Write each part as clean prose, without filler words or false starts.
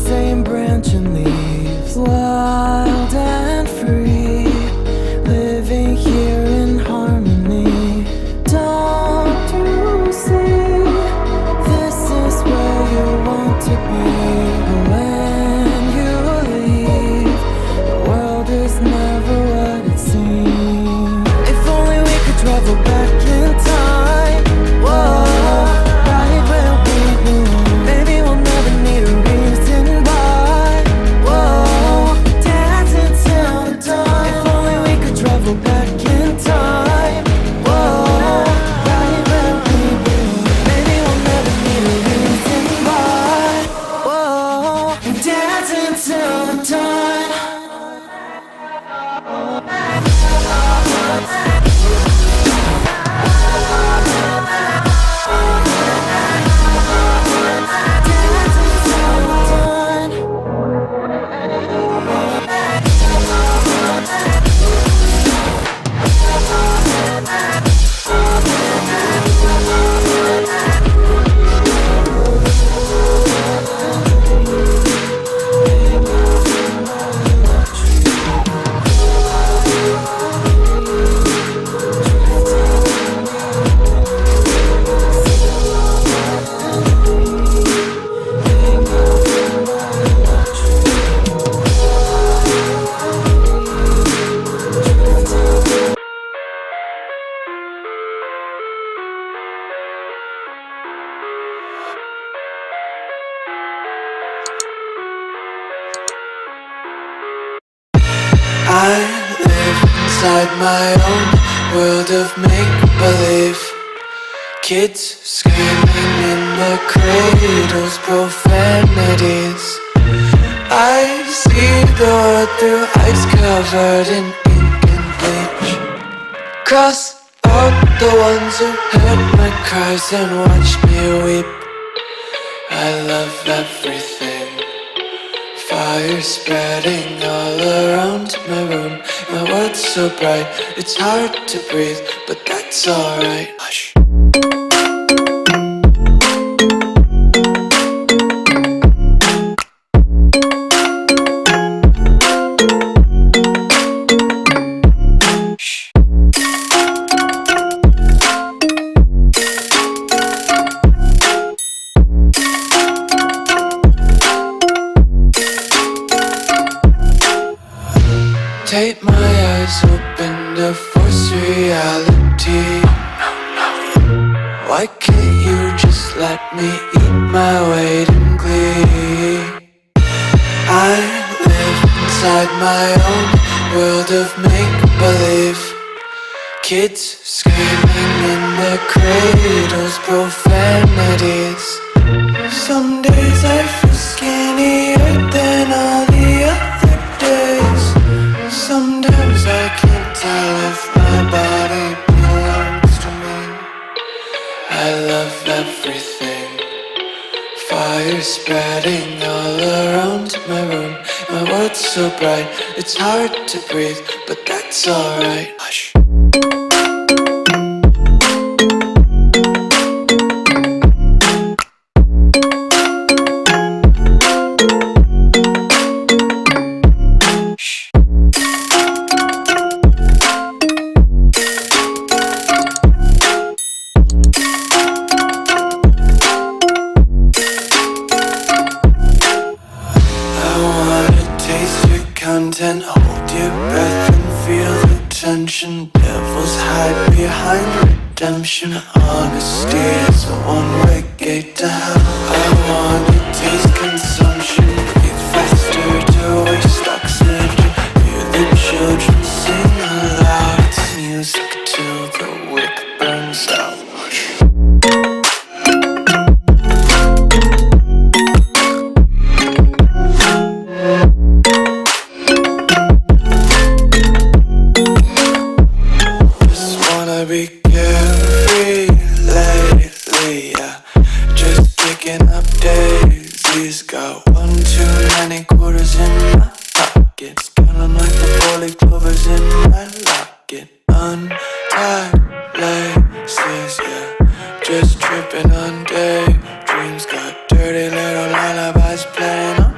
same branch and leaves, wild and free, living here in harmony. Don't you see, this is where you want to be. When you leave, the world is never what it seems. If only we could travel back in time, whoa, right where we belong. Maybe we'll never need a reason why, whoa, dancing till the dawn. If only we could travel back in time, whoa, right where we belong. Maybe we'll never need a reason why, whoa, dancing till the dawn. I live inside my own world of make-believe. Kids screaming in their cradles, profanities. I see the world through eyes covered in ink and bleach. Cross out the ones who heard my cries and watched me weep. I love everything. Fire spreading all around my room. My world's so bright, it's hard to breathe, but that's alright. Hush. Tape my eyes open to force reality. Why can't you just let me eat my weight in glee? I live inside my own world of make-believe. Kids screaming in their cradles, profanities. Some days I feel skinnier than all the other days. Sometimes I can't tell if my body belongs to me. I love everything. Fire spreading all around my room. My world's so bright, it's hard to breathe, but that's alright. Hush. Content, hold your breath and feel the tension. Devils hide behind redemption. Honesty is a one-way gate to hell. I wanna taste consumption. Breathe faster to waste oxygen. Hear the children sing aloud. It's music till the wick burns out. Be carefree lately, yeah. Just picking up daisies. Got 1 too many quarters in my pockets. Counting like the 4-leaf clovers in my locket. Untied laces, yeah. Just tripping on daydreams. Got dirty little lullabies playing on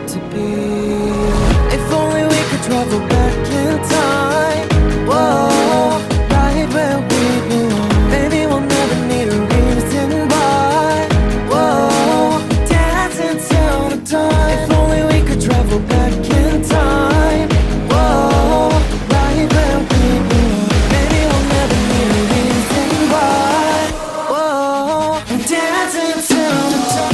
want to be. If only we could travel back in time. Whoa, right where we belong. Maybe we'll never need a reason why. Whoa, dancing till the dawn. If only we could travel back in time. Whoa, right where we belong. Maybe we'll never need a reason why. Whoa, dancing till the dawn.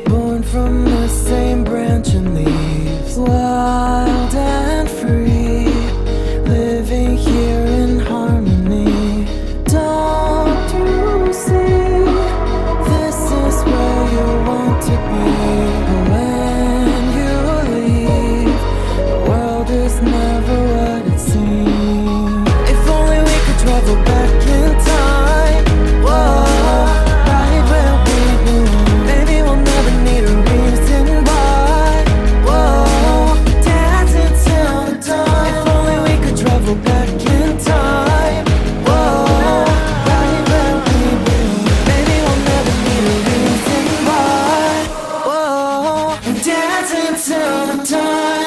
Born from the same branch and leaves, wild and free, living here in harmony. Don't you see? This is where you want to be. But when you leave, the world is never what it seems. If only we could travel back in time. Whoa, right where we belong. Maybe we'll never need a reason why. Whoa, dancing till the dawn. If only we could travel back in time. Whoa, right where we belong. Maybe we'll never need a reason why. Whoa, dancing till the dawn.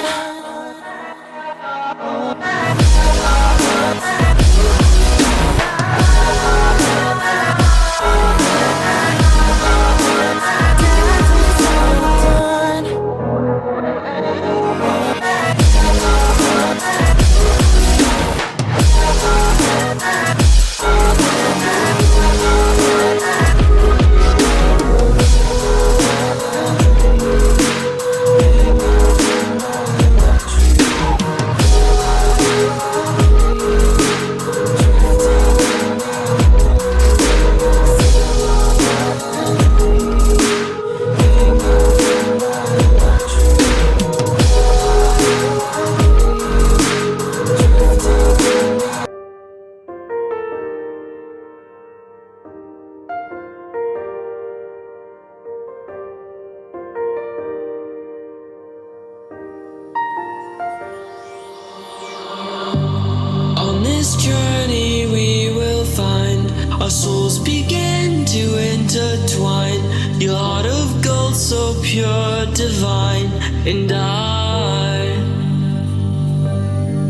On this journey we will find our souls begin to intertwine. Your heart of gold so pure, divine. And I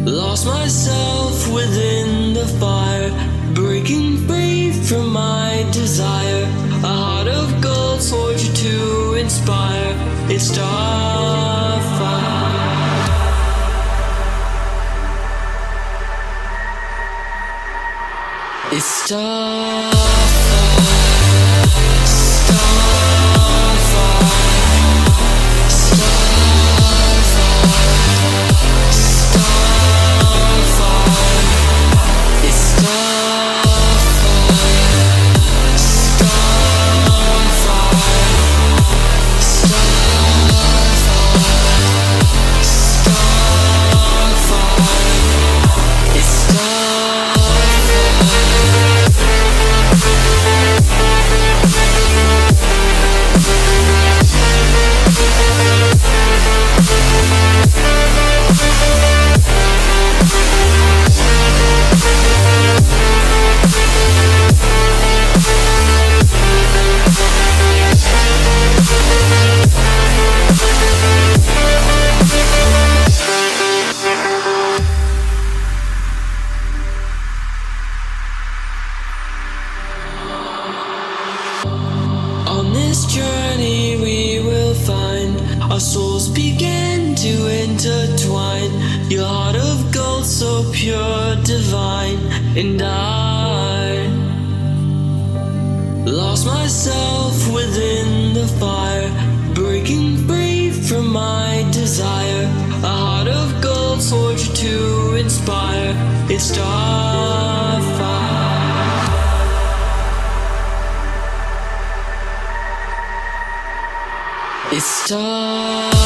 lost myself within the fire, breaking free from my desire. A heart of gold forged you to inspire. It's starfire. It's starfire, starfire, starfire, starfire. It's starfire, starfire, starfire, starfire. It's On this journey we will find our souls begin to intertwine. Your heart of gold so pure, divine. And I lost myself within the fire, breaking free from my desire. A heart of gold forged to inspire. It's starfire. It's starfire.